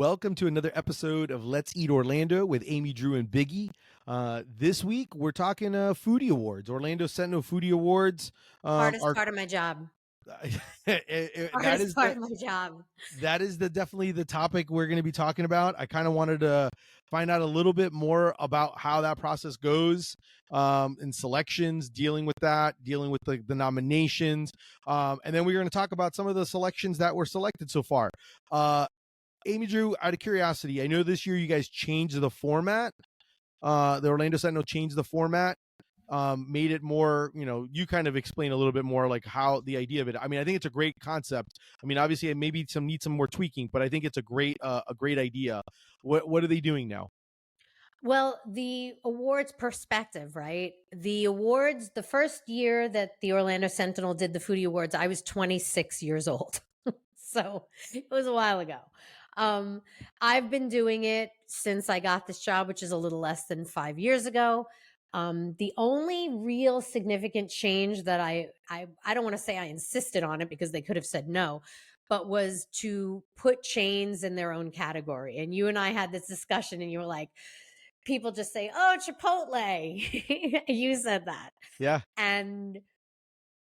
welcome to another episode of Let's Eat Orlando with Amy Drew and Biggie. This week we're talking Foodie Awards, Orlando Sentinel Foodie Awards. Hardest part of my job. That Hardest is part of my job. definitely the topic we're going to be talking about. I kind of wanted to find out a little bit more about how that process goes, in selections, dealing with the nominations, and then we're going to talk about some of the selections that were selected so far. Amy Drew, out of curiosity, I know this year you guys changed the format. The Orlando Sentinel changed the format, made it more, you kind of explain a little bit more like how the idea of it. I mean, I think it's a great concept. I mean, obviously it maybe needs some more tweaking, but I think it's a great idea. What are they doing now? Well, the awards perspective, right? The awards, the first year that the Orlando Sentinel did the Foodie Awards, I was 26 years old. So it was a while ago. Um, I've been doing it since I got this job, which is a little less than 5 years ago. The only real significant change that I don't want to say I insisted on it because they could have said no, but was to put chains in their own category. And you and I had this discussion, and you were like, people just say, "Oh, Chipotle." You said that. Yeah. And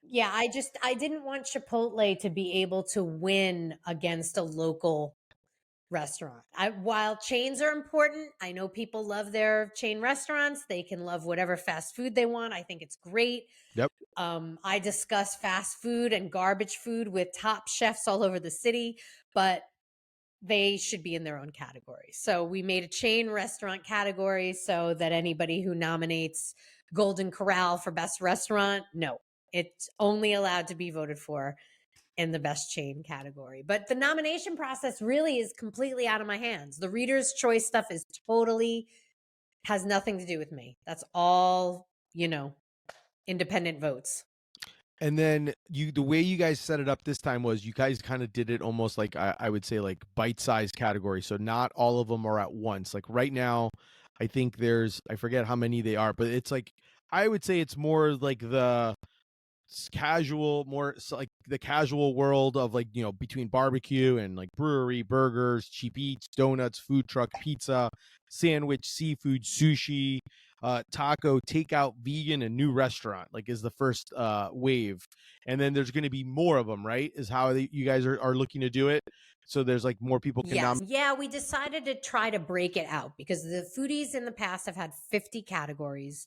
yeah, I didn't want Chipotle to be able to win against a local restaurant. While chains are important, I know people love their chain restaurants. They can love whatever fast food they want. I think it's great. Yep. I discuss fast food and garbage food with top chefs all over the city, but they should be in their own category. So we made a chain restaurant category so that anybody who nominates Golden Corral for best restaurant, no, it's only allowed to be voted for in the best chain category. But the nomination process really is completely out of my hands. The Reader's Choice stuff is totally has nothing to do with me. That's all, independent votes. And then the way you guys set it up this time was you guys kind of did it almost like I would say like bite-sized category. So not all of them are at once. Like right now, I think I forget how many they are, but it's like, I would say it's more like the casual, more like the casual world of like, between barbecue and like brewery, burgers, cheap eats, donuts, food truck, pizza, sandwich, seafood, sushi, taco, takeout, vegan, and new restaurant, like, is the first wave. And then there's going to be more of them, right? Is how you guys are looking to do it. So there's like more people can Yes. Yeah, we decided to try to break it out because the foodies in the past have had 50 categories.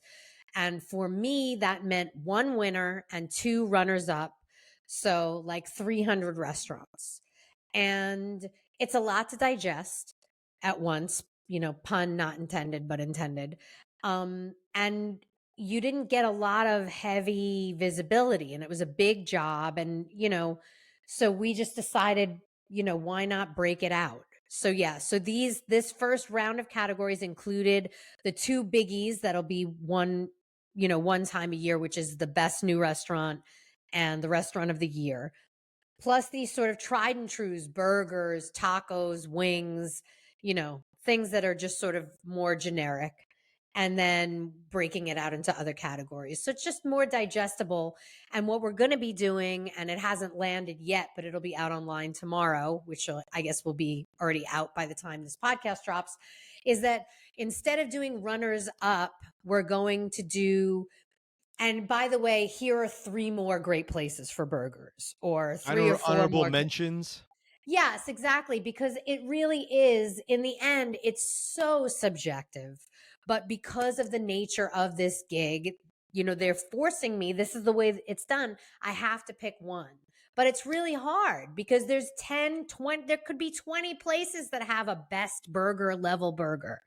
And for me, that meant one winner and two runners up. So like 300 restaurants. And it's a lot to digest at once, pun not intended, but intended. And you didn't get a lot of heavy visibility, and it was a big job. And, so we just decided, why not break it out? So yeah, so this first round of categories included the two biggies that'll be one time a year, which is the best new restaurant and the restaurant of the year. Plus these sort of tried and trues, burgers, tacos, wings, things that are just sort of more generic, and then breaking it out into other categories. So it's just more digestible. And what we're going to be doing, and it hasn't landed yet, but it'll be out online tomorrow, which I guess will be already out by the time this podcast drops, is that instead of doing runners up, we're going to do, and by the way, here are 3 more great places for burgers, or 3 or 4 honorable more. mentions. Yes, exactly. Because it really is, in the end, it's so subjective. But because of the nature of this gig, they're forcing me. This is the way it's done. I have to pick one. But it's really hard because there's 10, 20, there could be 20 places that have a best burger level burger.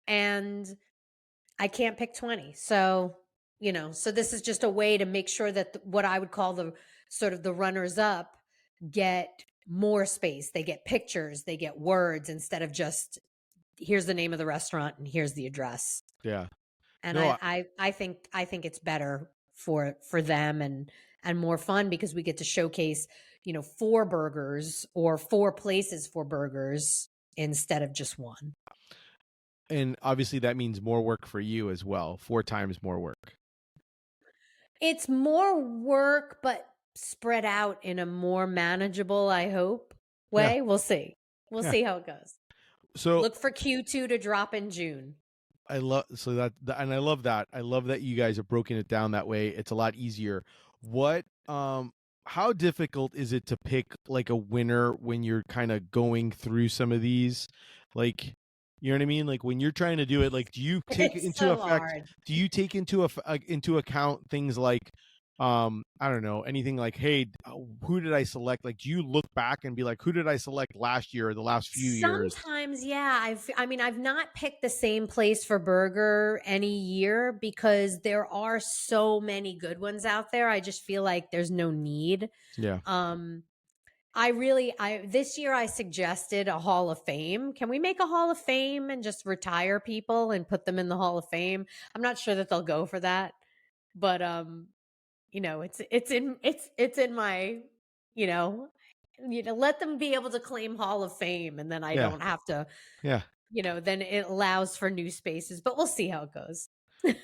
And I can't pick 20. So, so this is just a way to make sure that what I would call the sort of the runners up get more space. They get pictures, they get words, instead of just here's the name of the restaurant and here's the address. Yeah. And No, I think it's better for them, and more fun because we get to showcase, 4 burgers or 4 places for burgers instead of just one. and obviously that means more work for you as well. 4 times more work. It's more work, but spread out in a more manageable, I hope, way. Yeah. We'll see. We'll Yeah. see how it goes. So Look for Q2 to drop in June. I love and I love that. I love that you guys have broken it down that way. It's a lot easier. What how difficult is it to pick like a winner when you're kind of going through some of these? Like, you know what I mean? Like when you're trying to do it, like do you take It's into so effect hard. do you take into account things like I don't know, anything like, hey, who did I select? Like do you look back and be like, who did I select last year or the last few years? Sometimes, yeah. I mean, I've not picked the same place for burger any year because there are so many good ones out there. I just feel like there's no need. Yeah. Um, I this year I suggested a Hall of Fame. Can we make a Hall of Fame and just retire people and put them in the Hall of Fame? I'm not sure that they'll go for that, but it's in my, you know, let them be able to claim Hall of Fame, and then I Yeah. don't have to, Yeah. then it allows for new spaces, but we'll see how it goes.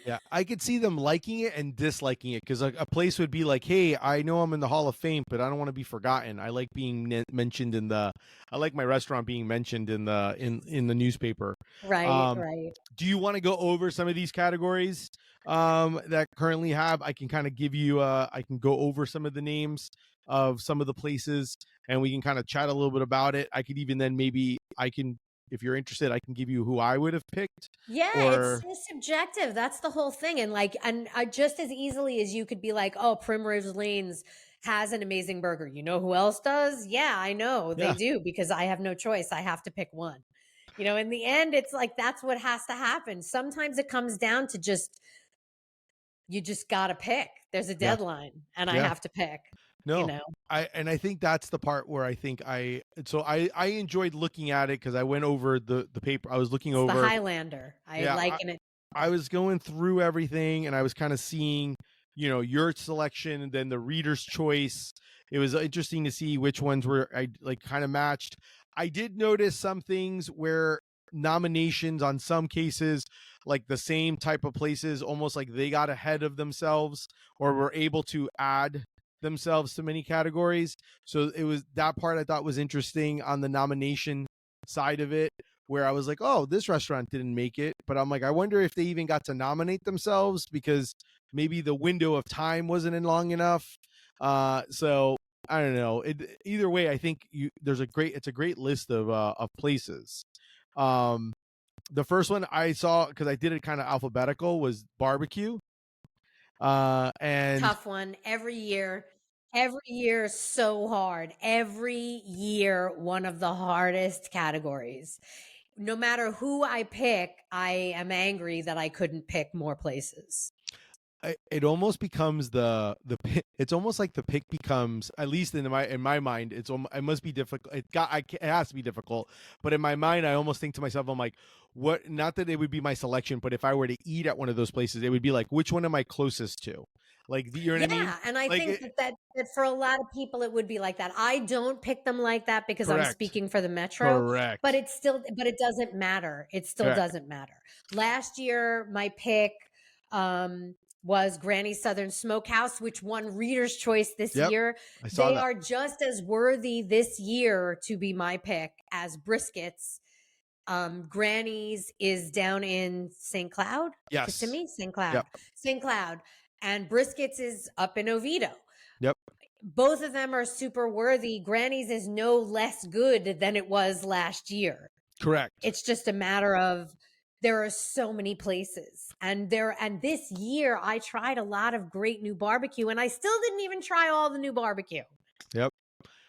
Yeah, I could see them liking it and disliking it because a place would be like, "Hey, I know I'm in the Hall of Fame, but I don't want to be forgotten. I like being mentioned I like my restaurant being mentioned in the newspaper." Right, Um, right. do you want to go over some of these categories that currently have? I can kind of give you. I can go over some of the names of some of the places, and we can kind of chat a little bit about it. I could even then maybe I can, if you're interested, I can give you who I would have picked, Yeah, it's or so subjective. That's the whole thing. And just as easily as you could be like, "Oh, Primrose Lanes has an amazing burger." You know who else does? Yeah, I know they yeah, do because I have no choice. I have to pick one. In the end, it's like that's what has to happen. Sometimes it comes down to just you just got to pick. There's a yeah, deadline and I yeah. have to pick, you No. know. I think that's the part where I think I enjoyed looking at it because I went over the paper. I was looking It's the over. Highlander. I Yeah, liken it. I was going through everything and I was kind of seeing, your selection and then the reader's choice. It was interesting to see which ones were I like kind of matched. I did notice some things where nominations on some cases, like the same type of places, almost like they got ahead of themselves or were able to add themselves to many categories. So it was that part I thought was interesting on the nomination side of it where I was like, oh, this restaurant didn't make it. But I'm like, I wonder if they even got to nominate themselves because maybe the window of time wasn't in long enough. So I don't know. Either way, I think it's a great list of places. Um, the first one I saw because I did it kind of alphabetical was barbecue. And Tough one every year. Every year is so hard. Every year, one of the hardest categories. No matter who I pick, I am angry that I couldn't pick more places. it almost becomes it's almost like the pick becomes, at least in my mind, it must be difficult. It has to be difficult, but in my mind I almost think to myself, I'm like, what, not that it would be my selection, but if I were to eat at one of those places, it would be like, which one am I closest to, like, you know what I mean, Yeah, and I like think that for a lot of people it would be like that. I don't pick them like that because I'm correct, speaking for the metro, but correct, it doesn't matter. It still correct, doesn't matter. Last year my pick was Granny's Southern Smokehouse, which won Reader's Choice this yep, year. I saw They that, are just as worthy this year to be my pick as Briskets. Granny's is down in St. Cloud, yes, Kissimmee, St. Cloud, yep, St. Cloud, and Briskets is up in Oviedo. yep, Both of them are super worthy. Granny's is no less good than it was last year. correct, It's just a matter of there are so many places. And this year I tried a lot of great new barbecue and I still didn't even try all the new barbecue. yep,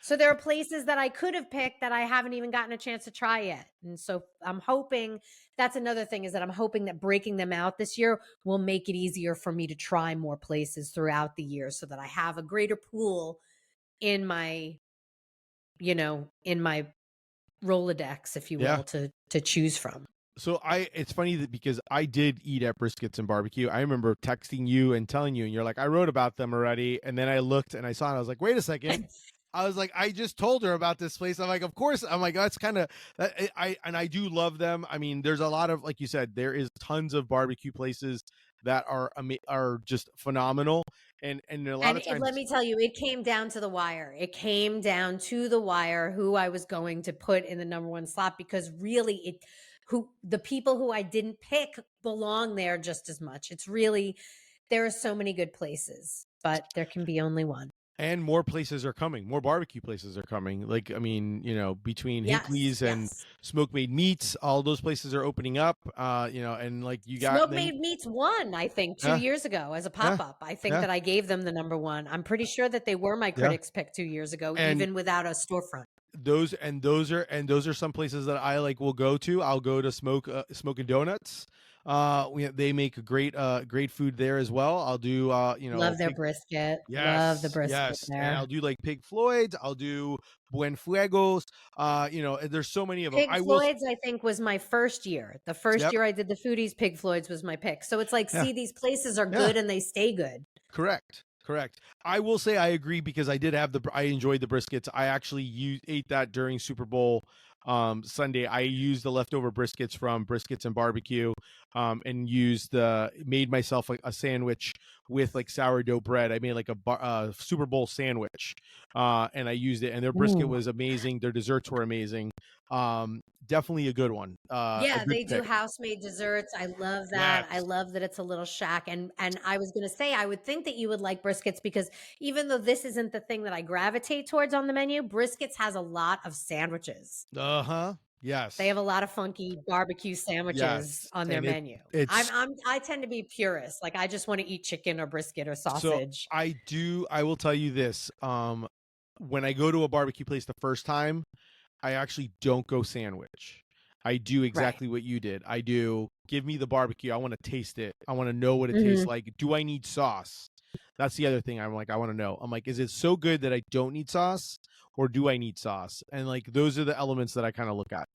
So there are places that I could have picked that I haven't even gotten a chance to try yet. And so I'm hoping that's another thing is that I'm hoping that breaking them out this year will make it easier for me to try more places throughout the year so that I have a greater pool in my, in my Rolodex, if you yeah. will, to choose from. So it's funny that because I did eat at Briskets and Barbecue. I remember texting you and telling you, and you're like, I wrote about them already. And then I looked and I saw it. And I was like, wait a second. I was like, I just told her about this place. I'm like, of course. I'm like, that's kind of I do love them. I mean, there's a lot of, like you said, there is tons of barbecue places that are just phenomenal. And a lot And of let times, me tell you, it came down to the wire. It came down to the wire who I was going to put in the number one slot because really the people who I didn't pick belong there just as much. It's really, there are so many good places, but there can be only one. and more places are coming. More barbecue places are coming. Like, I mean, between Yes, Hinckley's and yes. Smoke Made Meats, all those places are opening up. And like you got Smoke then Made Meats won, I think, 2 yeah, years ago as a yeah, pop-up. I think yeah, that I gave them the number one. I'm pretty sure that they were my yeah. critics pick 2 years ago, And even without a storefront. those are some places that I like will go to. I'll go to Smoke and Donuts. They make a great food there as well. I'll do Love their pig. brisket. Love the Yes, brisket yes, and I'll there. do like Pig Floyd's. I'll do Buen Fuegos. There's so many of them. Pig I will. Floyd's, I think, was my first year. The first Yep. year I did the Foodies, Pig Floyd's was my pick. So it's like, Yeah. see, these places are Yeah. good and they stay good. Correct. Correct. I will say I agree because I enjoyed the briskets. I actually ate that during Super Bowl Sunday. I used the leftover briskets from Briskets and Barbecue and made myself a sandwich with like sourdough bread. I made like a Super Bowl sandwich. And I used it, and their brisket Ooh. was amazing. Their desserts were amazing. Definitely a good one. A Yeah, good they do pick. house-made desserts. I love that. I Yes. love that it's a little shack. And I was gonna say, I would think that you would like briskets because even though this isn't the thing that I gravitate towards on the menu, briskets has a lot of sandwiches. Uh-huh. They have Yes. a lot of funky barbecue sandwiches Yes. on their And menu. it's I tend to be purist. Like I just want to eat chicken or brisket or so sausage. I will tell you this. When I go to a barbecue place the first time, I actually don't go sandwich. I do Right. exactly what you did. I do give me the barbecue. I want to taste it. I want to know what it tastes Mhm. like. Do I need sauce? That's the other thing. I'm like, I want to know. I'm like, is it so good that I don't need sauce, or do I need sauce? And like, those are the elements that I kind of look at.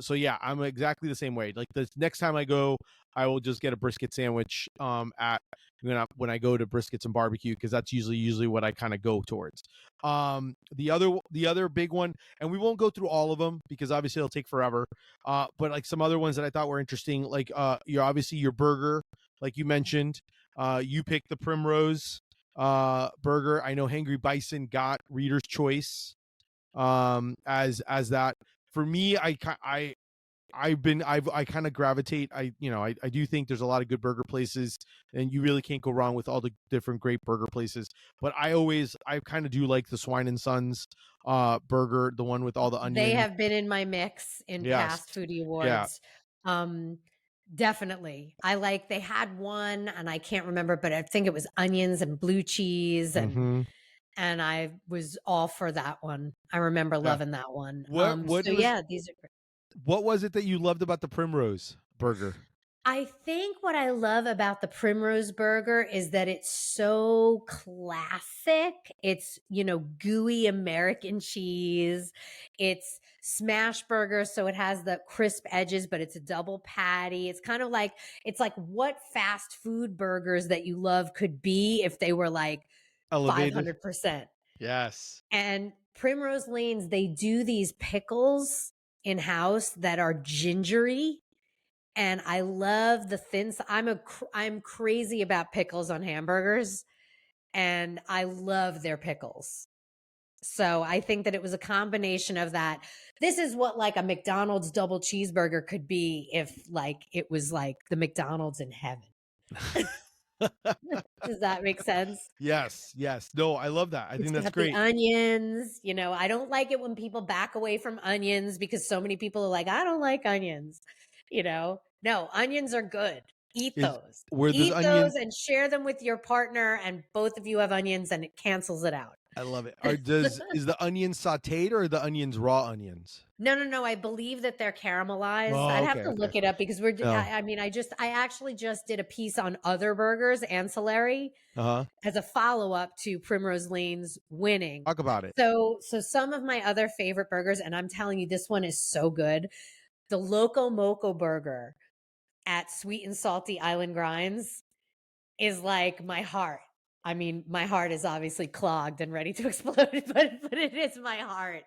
So yeah, I'm exactly the same way. Like the next time I go, I will just get a brisket sandwich. At when I go to briskets and barbecue, because that's usually what I kind of go towards. The other big one, and we won't go through all of them because obviously it'll take forever. But like some other ones that I thought were interesting, like your burger, like you mentioned. You picked the Primrose burger. I know Hangry Bison got Reader's Choice as that. For me, I kind of gravitate. I do think there's a lot of good burger places, and you really can't go wrong with all the different great burger places. But I kind of do like the Swine and Sons burger, the one with all the They onion. have been in my mix in Yes. past Foodie Yeah. Awards. Um, definitely. They had one and I can't remember, but I think it was onions and blue cheese Mm-hmm. and I was all for that one. I remember Yeah. loving that one. What So was yeah, these are great. what was it that you loved about the Primrose burger? I think what I love about the Primrose Burger is that it's so classic. It's, gooey American cheese. It's smash burger, so it has the crisp edges, but it's a double patty. It's like what fast food burgers that you love could be if they were like Elevated. 500%. Yes. And Primrose Lanes, they do these pickles in house that are gingery and I love the I'm crazy about pickles on hamburgers and I love their pickles. So I think that it was a combination of that. This is what like a McDonald's double cheeseburger could be if like it was like the McDonald's in heaven. Does that make sense? Yes, yes. No, I love that. I It's think that's got the great. onions, I don't like it when people back away from onions because so many people are like, I don't like onions, No, onions are good. Eat Is those. where this Eat onion those and share them with your partner, and both of you have onions and it cancels it out. I love it. Is the onion sauteed or are the onions raw onions? No, no, no. I believe that they're caramelized. Oh, I'd have okay, to okay. look it up because No. I actually just did a piece on other burgers, ancillary, Uh-huh. as a follow-up to Primrose Lane's winning. Talk about it. So some of my other favorite burgers, and I'm telling you, this one is so good. The Loco Moco burger at Sweet and Salty Island Grinds is like my heart. I mean, my heart is obviously clogged and ready to explode, but it is my heart.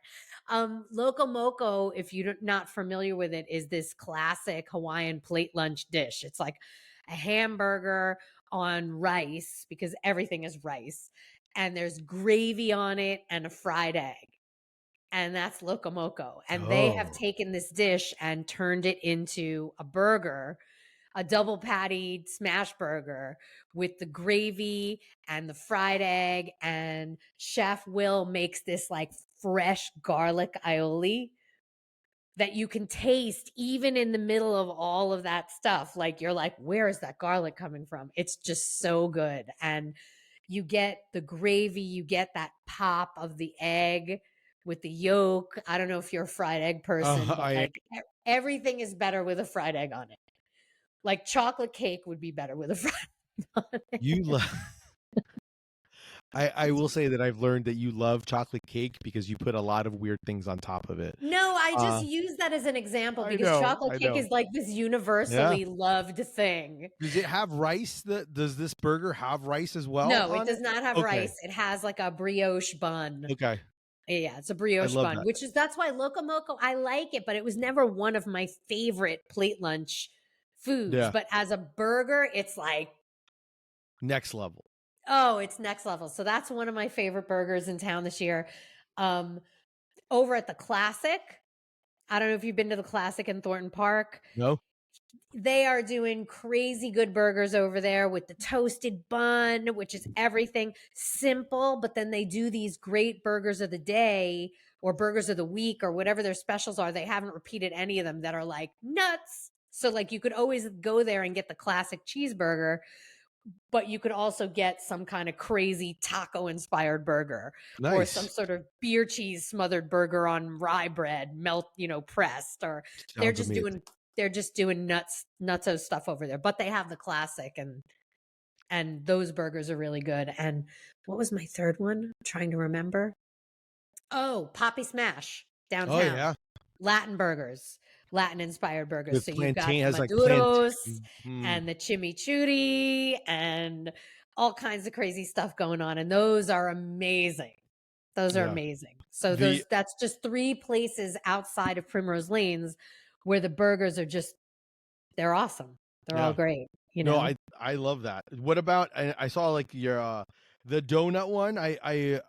Loco Moco, if you're not familiar with it, is this classic Hawaiian plate lunch dish. It's like a hamburger on rice because everything is rice, and there's gravy on it and a fried egg. And that's locomoco. And they have Oh. taken this dish and turned it into a burger, a double patty smash burger with the gravy and the fried egg. And Chef Will makes this like fresh garlic aioli that you can taste even in the middle of all of that stuff. Like you're like, where is that garlic coming from? It's just so good. And you get the gravy, you get that pop of the egg with the yolk. I don't know if you're a fried egg person, but I am. like everything is better with a fried egg on it. Like chocolate cake would be better with a fried egg on You it. love. I will say that I've learned that you love chocolate cake because you put a lot of weird things on top of it. No, I just Uh, use that as an example I because know, chocolate I cake know. is like this Yeah. universally loved thing. Does it have rice? Does this burger have rice as well No, it on does it? not have Okay. rice. It has like a brioche bun. Okay. Yeah, it's a I brioche love bun, that. which is that's why locomoco, I like it, but it was never one of my favorite plate lunch foods. Yeah. But as a burger, it's like, Next level. oh, it's next level. So that's one of my favorite burgers in town this year. Um, over at the Classic, I don't know if you've been to the Classic in Thornton Park. No? They are doing crazy good burgers over there with the toasted bun, which is everything simple, but then they do these great burgers of the day or burgers of the week or whatever their specials are. They haven't repeated any of them that are like nuts. So like you could always go there and get the classic cheeseburger, but you could also get some kind of crazy taco inspired burger or some Nice. sort of beer cheese smothered burger on rye bread, pressed, or they're Sounds just amazing. doing they're just doing nutso stuff over there. But they have the classic and those burgers are really good. And what was my third one? I'm trying to remember. Oh, Poppy Smash Oh downtown. yeah. Latin burgers, Latin inspired burgers. With So you've got plantain the has like Maduros plantain. and the chimichurri and all kinds of crazy stuff going on. And those are amazing. Those are Yeah. amazing. So The that's just three places outside of Primrose Lanes where the burgers are just they're awesome. They're all yeah. great, you No, know. I love that. What about I saw like your the donut one. I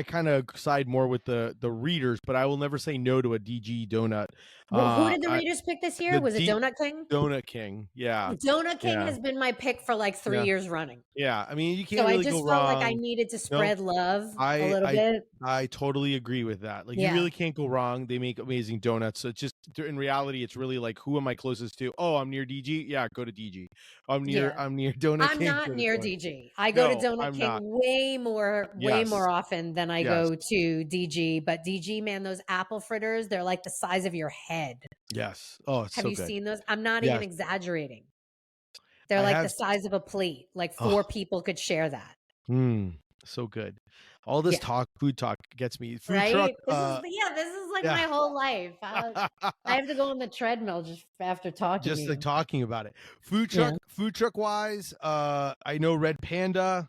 kind of side more with the readers, but I will never say no to a DG donut. Who did the I readers pick this year? the Was it D Donut King? Donut King. Yeah. Donut King Yeah. has been my pick for like 3 Yeah. years running. Yeah. I mean, you So can't I really go just felt like I wrong. needed to No. spread love a I little I bit. I totally agree with that. Like you Yeah. really can't go wrong. They make amazing donuts. So it's just in reality, it's really like who am I closest to? Oh, I'm near DG. Yeah, go to DG. Yeah. I'm near Donut I'm King. not Go to near Donut. DG. I go to No, Donut I'm King not. way Yes. more often than I Yes. go to DG. But DG, man, those apple fritters, they're like the size of your head. Yes. Oh, it's Have so you good. seen those? I'm not even Yes. exaggerating. They're I like the have. size of a plate. Like Oh, 4 people could share that. so good. All this Yeah. talk, food talk gets me. Food truck. Right? This is like my Yeah. whole life. I have to go on the treadmill just after talking to Just like you. talking about it. Yeah. Food truck wise, I know Red Panda.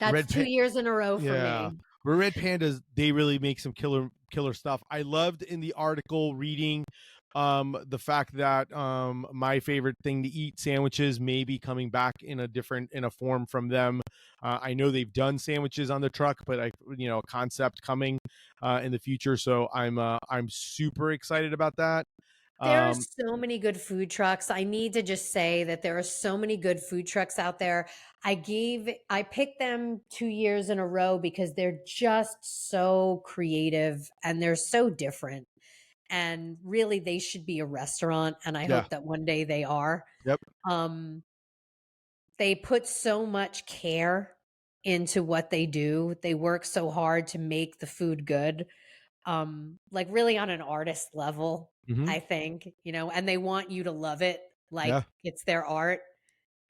That's 2 years in a row for Yeah. me. But Red Pandas, they really make some killer stuff. I loved in the article reading the fact that my favorite thing to eat sandwiches may be coming back in a form from them. I know they've done sandwiches on the truck, but a concept coming in the future. So I'm super excited about that. There are Um so many good food trucks. I need to just say that there are so many good food trucks out there. I picked them 2 years in a row because they're just so creative and they're so different. And really they should be a restaurant and I yeah. hope that one day they are. Yep. Um they put so much care into what they do. They work so hard to make the food good. Like really on an artist level, Mhm. I think, and they want you to love it like Yeah. it's their art.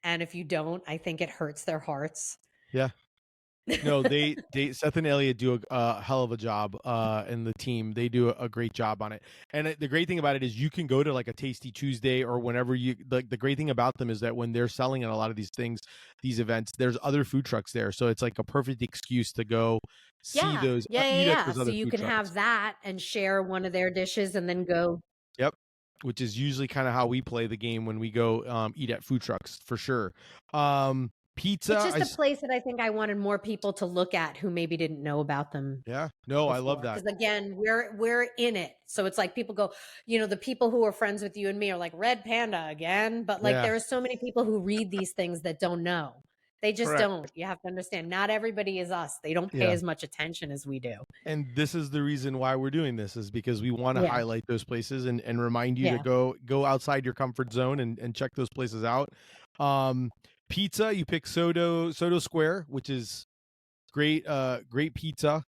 And if you don't, I think it hurts their hearts. Yeah. No, they Seth and Elliot do a hell of a job, and the team they do a great job on it. And the great thing about it is you can go to like a Tasty Tuesday or whenever you like. The great thing about them is that when they're selling at a lot of these things, these events, there's other food trucks there, so it's like a perfect excuse to go see Yeah. those, Yeah. Yeah. eat at Yeah. those So other you food can trucks. have that and share one of their dishes and then go. Yep. which is usually kind of how we play the game when we go eat at food trucks for sure. It's Pizza, just a place that I think I wanted more people to look at who maybe didn't know about them yeah, no, I love before. that. Because again, we're in it. So it's like people go, the people who are friends with you and me are like, Red Panda again. But like Yeah, there are so many people who read these things that don't know. They just correct. don't. You have to understand, not everybody is us. They don't pay Yeah. as much attention as we do. And this is the reason why we're doing this, is because we want to Yeah. highlight those places and remind you to Yeah. go outside your comfort zone and check those places out. Pizza, you pick Soto Square, which is great, great pizza.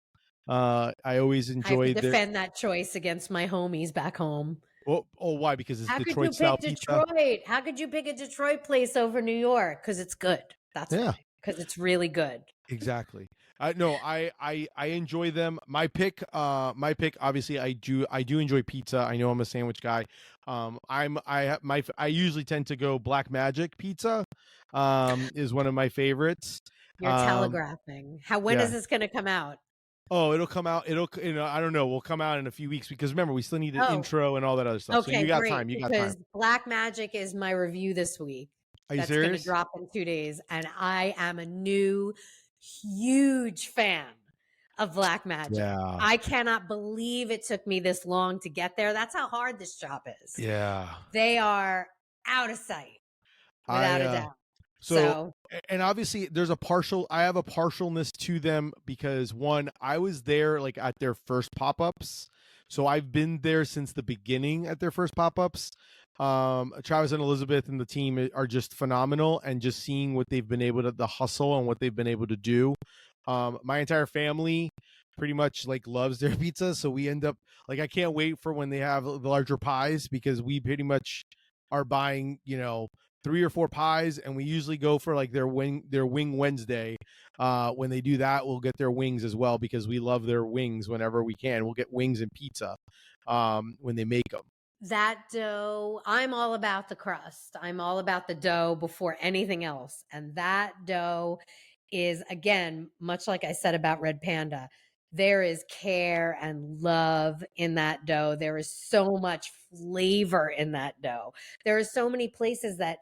I always I have to enjoyed their. defend that choice against my homies back home. Oh, why? Because it's How could you Detroit style pick pizza. Detroit? How could you pick a Detroit place over New York? Because it's good. That's Yeah, why. Because it's really good. exactly. No, I enjoy them. My pick. Obviously, I do enjoy pizza. I know I'm a sandwich guy. I usually tend to go Black Magic Pizza. Is one of my favorites. You're Um, telegraphing. When yeah. is this going to come out? Oh, it'll come out. I don't know. We'll come out in a few weeks because remember we still need an Oh, intro and all that other stuff. So you okay, got great. time. You got time. Because Black Magic is my review this week. Are you That's going to serious? drop in 2 days. And I am a new, huge fan of Black Magic. Yeah. I cannot believe it took me this long to get there. That's how hard this job is. Yeah. They are out of sight, I without a doubt. So, So and obviously I have a partialness to them because one, I was there like at their first pop-ups. So I've been there since the beginning at their first pop-ups. Travis and Elizabeth and the team are just phenomenal, and just seeing what they've been able to, the hustle and what they've been able to do. My entire family pretty much like loves their pizza. So we end up like, I can't wait for when they have the larger pies, because we pretty much are buying, 3 or 4 pies, and we usually go for like their wing Wednesday. When they do that, we'll get their wings as well, because we love their wings whenever we can. We'll get wings and pizza when they make them. that dough, I'm all about the crust. I'm all about the dough before anything else. And that dough is, again, much like I said about Red Panda, there is care and love in that dough. There is so much flavor in that dough. There are so many places that,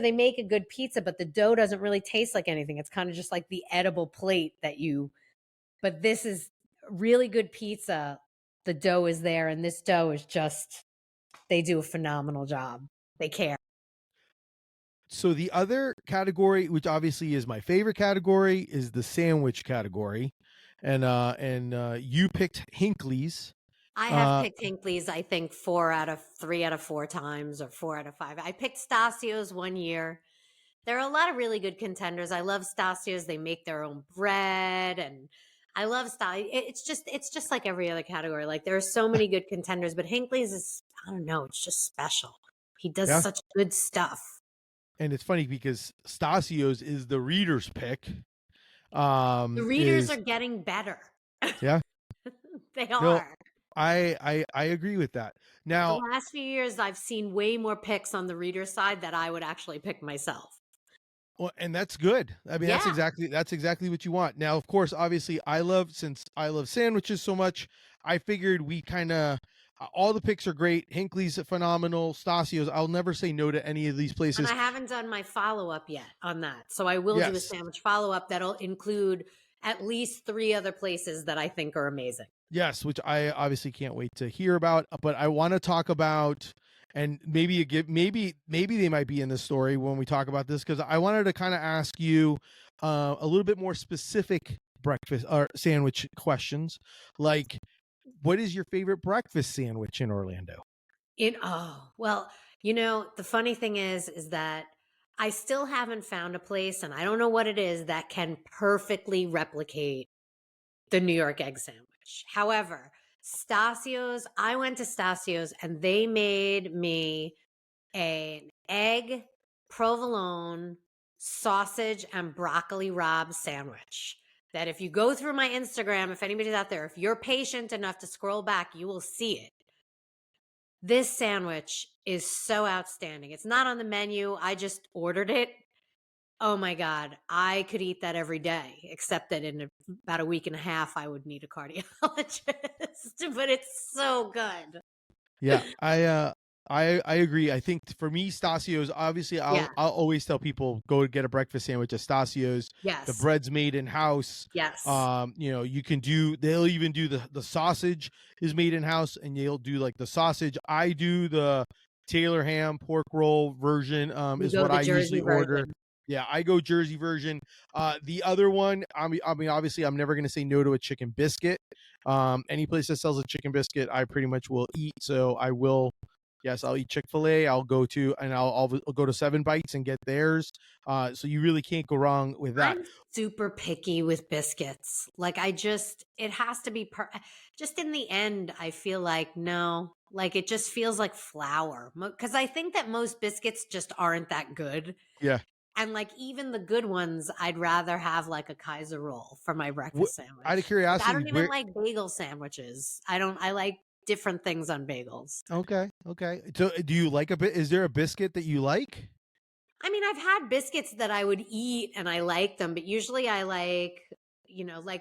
they make a good pizza, but the dough doesn't really taste like anything. It's kind of just like the edible plate but this is really good pizza. The dough is there, and this dough is just, they do a phenomenal job. They care. So the other category, which obviously is my favorite category, is the sandwich category, and you picked Hinckley's. I have picked Hinkley's, I think 3 out of 4 times, or 4 out of 5. I picked Stasio's one year. There are a lot of really good contenders. I love Stasio's. They make their own bread, and I love Stasio. It's just like every other category. Like there are so many good contenders, but Hinkley's is, I don't know, it's just special. He does Yeah, such good stuff. and it's funny because Stasio's is the reader's pick. The readers Is are getting better. Yeah. They No, are. I agree with that. The Now, last few years, I've seen way more picks on the reader side that I would actually pick myself. well, and that's good. I mean, Yeah. that's exactly what you want. Now, of course, obviously, since I love sandwiches so much, I figured we kind of all the picks are great. Hinkley's phenomenal. Stasio's, I'll never say no to any of these And places. I haven't done my follow up yet on that. So I will do a Yes. sandwich follow up that'll include at least 3 other places that I think are amazing. Yes, which I obviously can't wait to hear about. But I want to talk about, and maybe they might be in the story when we talk about this, because I wanted to kind of ask you a little bit more specific breakfast or sandwich questions, like what is your favorite breakfast sandwich in Orlando? Well, the funny thing is that I still haven't found a place, and I don't know what it is, that can perfectly replicate the New York egg sandwich. However, I went to Stasio's and they made me an egg provolone sausage and broccoli rabe sandwich. That if you go through my Instagram, if anybody's out there, if you're patient enough to scroll back, you will see it. This sandwich is so outstanding. It's not on the menu. I just ordered it. Oh my God. I could eat that every day, except that in about a week and a half, I would need a cardiologist, but it's so good. Yeah, I agree. I think for me, Stasio's obviously Yeah. I'll always tell people go get a breakfast sandwich at Stasio's. The Yes. bread's made in house. Yes. You know, you can do they'll even do the sausage is made in house and they'll do like the sausage. I do the Taylor ham pork roll version You is go what the I Jersey usually order. version. Yeah, I go Jersey version. The other one, I mean, obviously, I'm never going to say no to a chicken biscuit. Any place that sells a chicken biscuit, I pretty much will eat. So I will. Yes, I'll eat Chick-fil-A. I'll go to and I'll go to Seven Bites and get theirs. So you really can't go wrong with that. I'm super picky with biscuits. Like it has to be just in the end, I feel like no, like it just feels like flour. Cuz I think that most biscuits just aren't that good. Yeah. And like even the good ones, I'd rather have like a Kaiser roll for my What, breakfast out of sandwich. Like I curiosity, don't even where? like bagel sandwiches. I like different things on bagels. Okay, okay. So do you like a bit? Is there a biscuit that you like? I mean, I've had biscuits that I would eat and I like them, but usually I like,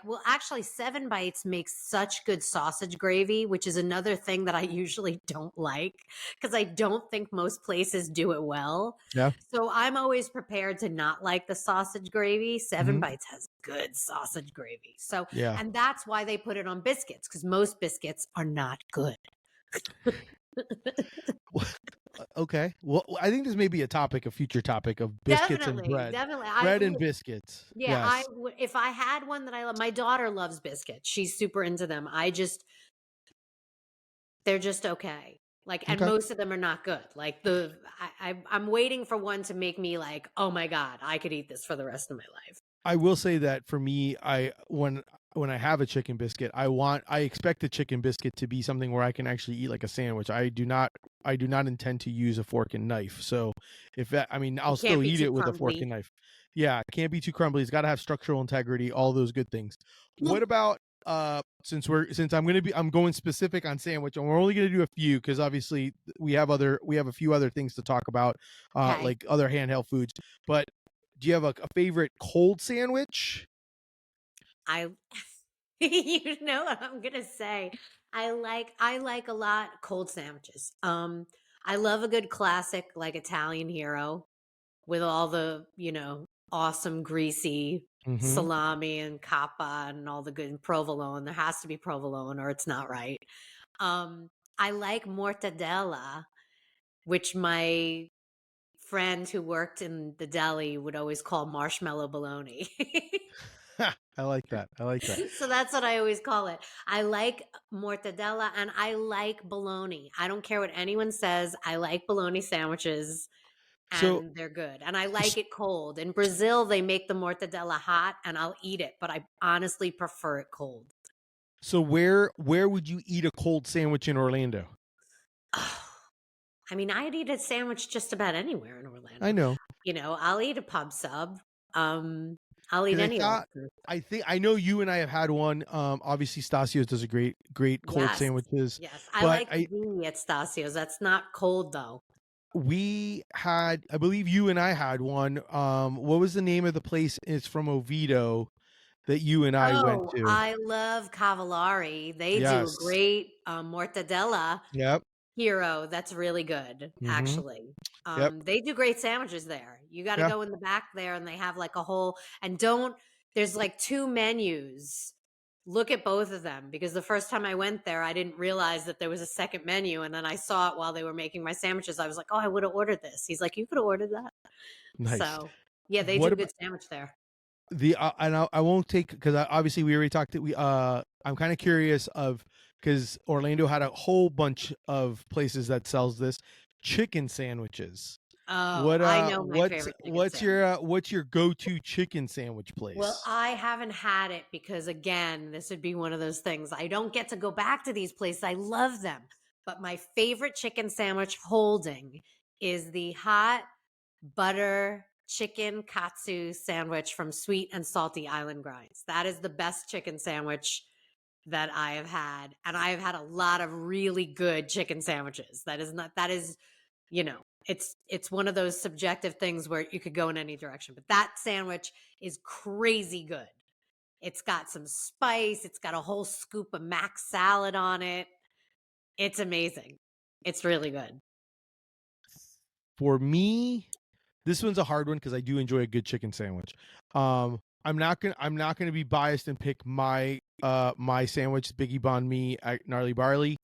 well, actually, Seven Bites makes such good sausage gravy, which is another thing that I usually don't like because I don't think most places do it well. Yeah. So I'm always prepared to not like the sausage gravy. Seven Hmm. Bites has good sausage gravy. So, Yeah. and that's why they put it on biscuits because most biscuits are not good. Okay. Well, I think this may be a topic, a future topic of biscuits and Definitely, bread. definitely. Bread and biscuits. Yeah, Yes. if I had one that I love, my daughter loves biscuits. She's super into them. They're just okay. Like, and Okay. most of them are not good. Like I'm waiting for one to make me like, oh my God, I could eat this for the rest of my life. I will say that for me, when I have a chicken biscuit, I expect the chicken biscuit to be something where I can actually eat like a sandwich. I do not intend to use a fork and knife. So if that, I mean, I'll It can't still be eat too it with a fork and crumbly. knife. Yeah, it can't be too crumbly. It's got to have structural integrity, all those good things. What about since I'm going specific on sandwich and we're only going to do a few cuz obviously we have a few other things to talk about Okay. like other handheld foods. But do you have a favorite cold sandwich? I you know what I'm gonna say. I like a lot cold sandwiches. I love a good classic like Italian hero with all the, awesome greasy Mhm. salami and coppa and all the good and provolone. There has to be provolone or it's not right. Um, I like mortadella, which my friend who worked in the deli would always call marshmallow bologna. I like that. I like that. So that's what I always call it. I like mortadella and I like bologna. I don't care what anyone says. I like bologna sandwiches So and they're good. And I s- like it cold. In Brazil, they make the mortadella hot and I'll eat it, but I honestly prefer it cold. so where would you eat a cold sandwich in Orlando? Oh, I mean, I'd eat a sandwich just about anywhere in I Orlando. know I'll eat a pub sub. Um, I'll eat because any of those foods. I think I know you and I have had one. Obviously, Stasio's does a great cold Yes. sandwiches, Yes. I but like ziti at Stasio's. That's not cold though. we had I believe you and I had one. What was the name of the place? It's from Oviedo that you and I went Oh, to. I love Cavallari. They do a Yes. great mortadella Yep. hero. That's really good, Mhm. actually. Yep. They do great sandwiches there. You got to Yeah. go in the back there, and they have like a whole. And don't. There's like two menus. Look at both of them because the first time I went there, I didn't realize that there was a second menu, and then I saw it while they were making my sandwiches. I was like, "Oh, I would have ordered this." He's like, "You could have ordered that." Nice. So yeah, they What do about good sandwich there. the and I won't take because obviously we already talked. We I'm kind of curious of because Orlando had a whole bunch of places that sells this chicken sandwiches. Oh, I know my favorite chicken sandwich. what's your go to chicken sandwich Well, place? I haven't had it because, again, this would be one of those things. I don't get to go back to these places. I love them. But my favorite chicken sandwich holding is the hot butter chicken katsu sandwich from Sweet and Salty Island Grinds. That is the best chicken sandwich that I have had. And I have had a lot of really good chicken sandwiches. That is, it's one of those subjective things where you could go in any direction. But that sandwich is crazy good. It's got some spice, it's got a whole scoop of mac salad on it. It's amazing. It's really good. For me, this one's a hard one because I do enjoy a good chicken sandwich. I'm not gonna be biased and pick my sandwich, Biggie Banh Mi at Gnarly Barley.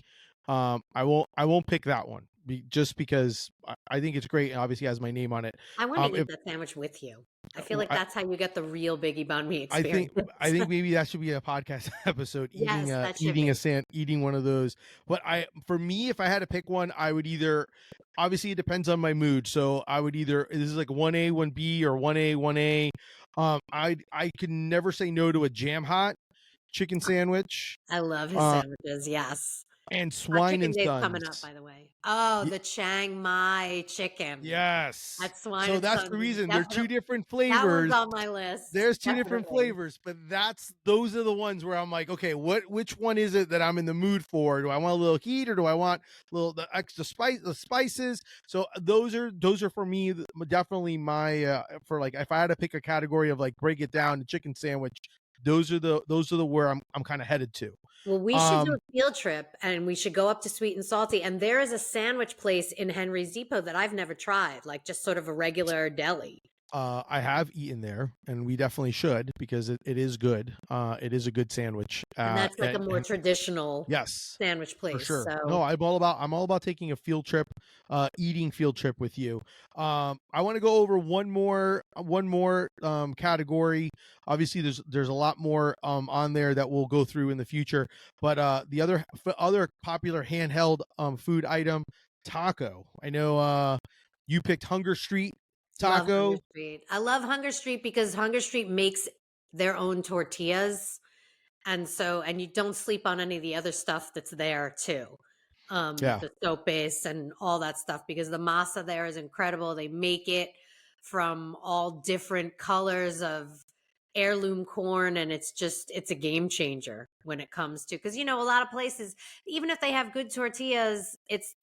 I won't pick that one just because I think it's great and obviously has my name on it. I want to If eat that sandwich with you. I feel like I, that's how you get the real Biggie Banh Mi I think experience. I think maybe that should be a podcast episode, Yes, that should be. eating one of those. But for me, if I had to pick one, I would either, obviously it depends on my mood. So I would either, this is like 1A, 1B, or 1A, 1A. I can never say no to a Jam Hot chicken sandwich. I love his sandwiches. Yes. And Swine Chicken and Day's coming up, Sons. by the way. Oh, the Chiang Mai chicken. Yes. At Swine So and that's the Sons is reason. They're two different that one's flavors. on my list. There's two different Definitely. flavors, but those are the ones where I'm like, okay, which one is it that I'm in the mood for? Do I want a little heat or do I want the extra spices? So those are for me definitely my for like if I had to pick a category of like break it down, the chicken sandwich, those are the where I'm kind of headed to. Well, we should do a field trip and we should go up to Sweet and Salty. And there is a sandwich place in Henry's Depot that I've never tried, like just sort of a regular deli. I have eaten there, and we definitely should because it is good. It is a good sandwich. And that's like a more traditional yes, sandwich place. for sure. So No, I'm all about taking a field trip, eating field trip with you. I want to go over one more category. Obviously, there's a lot more on there that we'll go through in the future. But the other popular handheld food item, taco. I know you picked Hunger Street love taco. Hunger Street. I love Hunger Street because Hunger Street makes their own tortillas. And you don't sleep on any of the other stuff that's there too. The soap base and all that stuff because the masa there is incredible. They make it from all different colors of heirloom corn and it's a game changer when it comes to because a lot of places even if they have good tortillas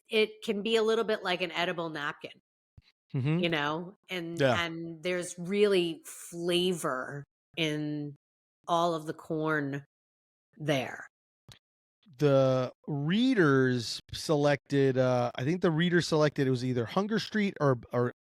it can be a little bit like an edible napkin. And there's really flavor in all of the corn there. The readers selected I think the readers selected it was either Hunger Street or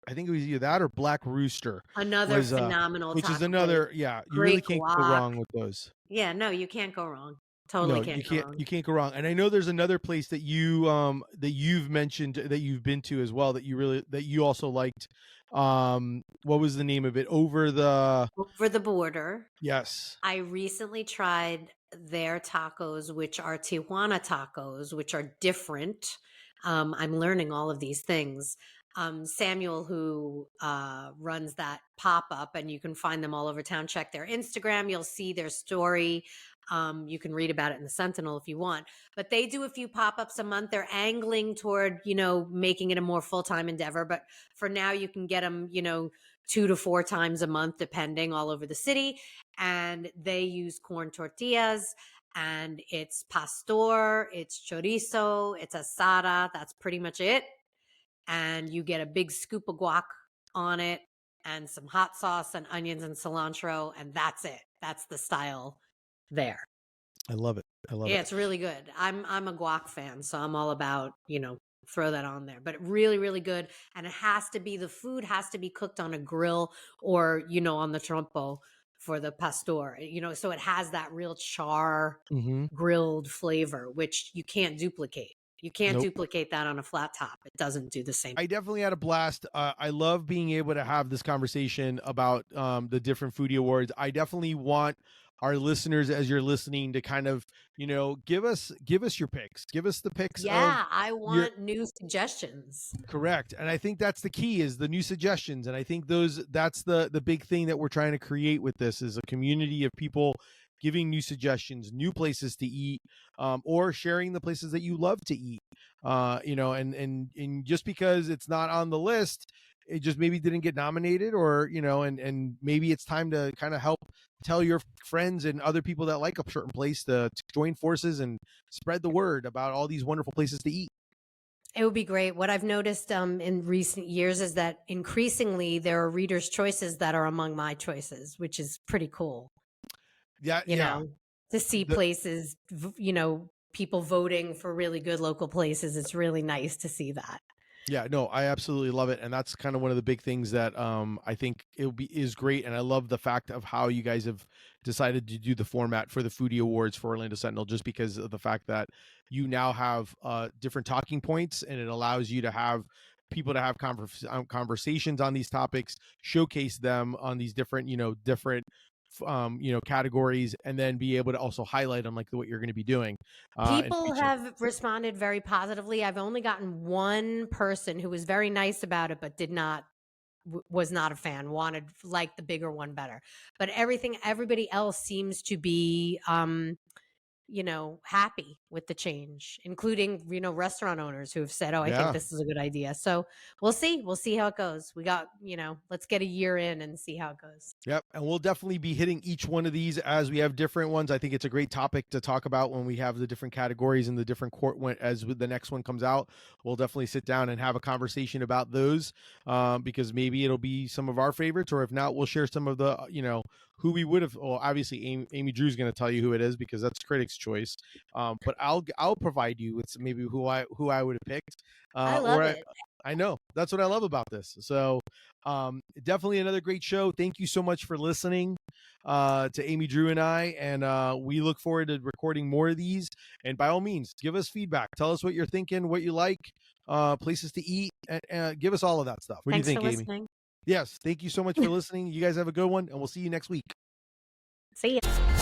I think it was either that or Black Rooster. Another phenomenal which is taco another place. you Great really can't go guac. wrong with those. Yeah, no, you can't go wrong. Totally No, can't go wrong. you can't go wrong. And I know there's another place that you've mentioned that you've been to as well that you also liked. What was the name of it? Over the Border. Yes. I recently tried their tacos, which are Tijuana tacos, which are different. I'm learning all of these things. Samuel, who runs that pop-up, and you can find them all over town. Check their Instagram. You'll see their story. You can read about it in the Sentinel if you want. But they do a few pop-ups a month. They're angling toward, making it a more full-time endeavor. But for now, you can get them, 2 to 4 times a month, depending, all over the city. And they use corn tortillas. And it's pastor, it's chorizo, it's asada. That's pretty much it. And you get a big scoop of guac on it and some hot sauce and onions and cilantro. And that's it. That's the style there. I love it. Yeah, it's really good. I'm a guac fan, so I'm all about, throw that on there. But really, really good. And the food has to be cooked on a grill or, on the trompo for the pastor, so it has that real char grilled flavor, which you can't duplicate. You can't duplicate that on a flat top. It doesn't do the same. I definitely had a blast. I love being able to have this conversation about the different Foodie Awards. I definitely want our listeners, as you're listening, to kind of, give us your picks. Give us the picks. Yeah, I want new suggestions. Correct. And I think that's the key is the new suggestions. And I think that's the big thing that we're trying to create with this is a community of people giving new suggestions, new places to eat, or sharing the places that you love to eat. And just because it's not on the list, it just maybe didn't get nominated or, and maybe it's time to kind of help tell your friends and other people that like a certain place to join forces and spread the word about all these wonderful places to eat. It would be great. What I've noticed in recent years is that increasingly there are readers' choices that are among my choices, which is pretty cool. Yeah. To see places, people voting for really good local places. It's really nice to see that. Yeah, no, I absolutely love it, and that's kind of one of the big things that I think is great, and I love the fact of how you guys have decided to do the format for the Foodie Awards for Orlando Sentinel, just because of the fact that you now have different talking points, and it allows you to have people to have conversations on these topics, showcase them on these different, categories, and then be able to also highlight them like what you're going to be doing and People feature. have responded very positively. I've only gotten one person who was very nice about it, but did not was not a fan, wanted like the bigger one better. But everybody else seems to be happy with the change, including, restaurant owners who have said, "Oh, I think Yeah. this is a good idea." So we'll see. We'll see how it goes. We got, let's get a year in and see how it goes. Yep, and we'll definitely be hitting each one of these as we have different ones. I think it's a great topic to talk about when we have the different categories and the different as the next one comes out. We'll definitely sit down and have a conversation about those because maybe it'll be some of our favorites, or if not, we'll share some of the who we would have. Well, obviously, Amy Drew's going to tell you who it is because that's critics' choice. But I'll provide you with maybe who I would have picked. I love it. I know that's what I love about this. So definitely another great show. Thank you so much for listening to Amy Drew and I, and we look forward to recording more of these. And by all means, give us feedback. Tell us what you're thinking, what you like, places to eat, and give us all of that stuff. What Thanks do you for think, Amy? listening. Yes, thank you so much for listening. You guys have a good one, and we'll see you next week. See ya.